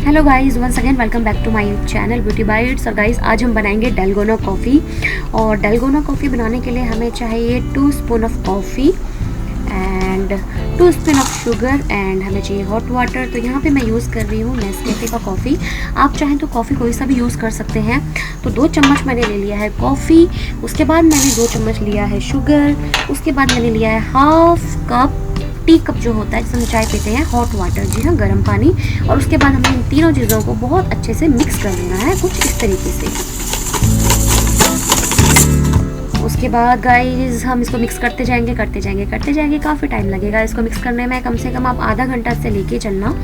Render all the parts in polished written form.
Hello guys, once again welcome back to my channel Beauty Bytes. और guys आज हम बनाएंगे डालगोना कॉफ़ी। और डालगोना कॉफ़ी बनाने के लिए हमें चाहिए 2 spoon of coffee and 2 spoon of sugar and हमें चाहिए हॉट वाटर। तो यहाँ पे मैं यूज़ कर रही हूँ नेस्कैफे का कॉफ़ी। आप चाहें तो कॉफ़ी कोई सा भी यूज़ कर सकते हैं। तो 2 चम्मच मैंने ले लिया है कॉफ़ी, उसके बाद मैंने 2 चम्मच लिया है शुगर, उसके बाद मैंने लिया है हाफ कप टी कप जो होता है जिसमें हम चाय पीते हैं, हॉट वाटर, जी हाँ, गर्म पानी। और उसके बाद हमें इन तीनों चीज़ों को बहुत अच्छे से मिक्स कर देना है, कुछ इस तरीके से। उसके बाद गाइस हम इसको मिक्स करते जाएंगे काफ़ी टाइम लगेगा इसको मिक्स करने में। कम से कम आप आधा घंटा से लेके चलना।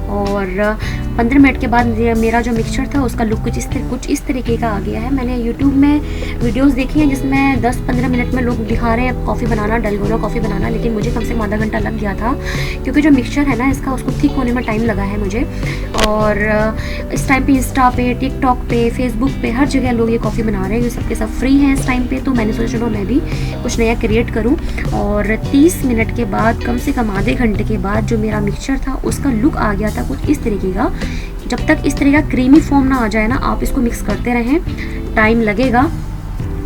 और 15 मिनट के बाद मेरा जो मिक्सचर था उसका लुक कुछ इस तरीके का आ गया है। मैंने यूट्यूब में वीडियोस देखी हैं जिसमें 10-15 मिनट में लोग दिखा रहे हैं कॉफ़ी बनाना, डालगोना कॉफ़ी बनाना, लेकिन मुझे कम से कम आधा घंटा लग गया था क्योंकि जो मिक्सचर है ना इसका, उसको थिक होने में टाइम लगा है मुझे। और इस टाइम पे इंस्टा पे, टिकटॉक पे, फेसबुक पे हर जगह लोग ये कॉफ़ी बना रहे हैं, ये सबके सब फ्री हैं इस टाइम पे। तो मैंने सोचा चलो मैं भी कुछ नया क्रिएट करूं। और 30 मिनट के बाद, कम से कम आधे घंटे के बाद, जो मेरा मिक्सचर था उसका लुक आ गया था कुछ इस तरीके का। जब तक इस तरह का क्रीमी फॉर्म ना आ जाए ना, आप इसको मिक्स करते रहें, टाइम लगेगा,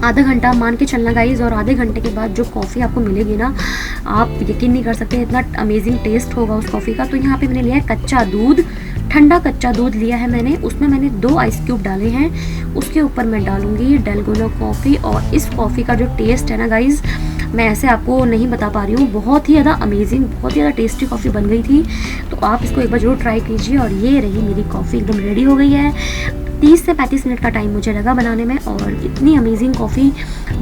आधा घंटा मान के चलना गाइज। और आधे घंटे के बाद जो कॉफ़ी आपको मिलेगी ना, आप यकीन नहीं कर सकते इतना अमेजिंग टेस्ट होगा उस कॉफ़ी का। तो यहाँ पे मैंने लिया है कच्चा दूध, ठंडा कच्चा दूध लिया है मैंने, उसमें मैंने 2 आइस क्यूब डाले हैं। उसके ऊपर मैं डालूंगी डालगोना कॉफ़ी। और इस कॉफ़ी का जो टेस्ट है ना गाइज़, मैं ऐसे आपको नहीं बता पा रही हूँ, बहुत ही ज़्यादा अमेजिंग, बहुत ही ज़्यादा टेस्टी कॉफ़ी बन गई थी। तो आप इसको एक बार जरूर ट्राई कीजिए। और ये रही मेरी कॉफ़ी, एकदम रेडी हो गई है। 30 से 35 मिनट का टाइम मुझे लगा बनाने में और इतनी अमेजिंग कॉफ़ी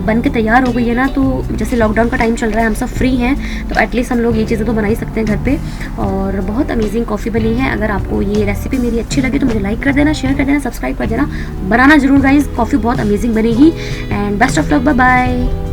बन के तैयार हो गई है ना। तो जैसे लॉकडाउन का टाइम चल रहा है, हम सब फ्री हैं, तो एटलीस्ट हम लोग ये चीज़ें तो बना ही सकते हैं घर पे। और बहुत अमेजिंग कॉफ़ी बनी है। अगर आपको ये रेसिपी मेरी अच्छी लगी तो मुझे लाइक कर देना, शेयर कर देना, सब्सक्राइब कर देना, बनाना जरूर गाइज, कॉफ़ी बहुत अमेजिंग बनेगी। And best of luck, bye bye.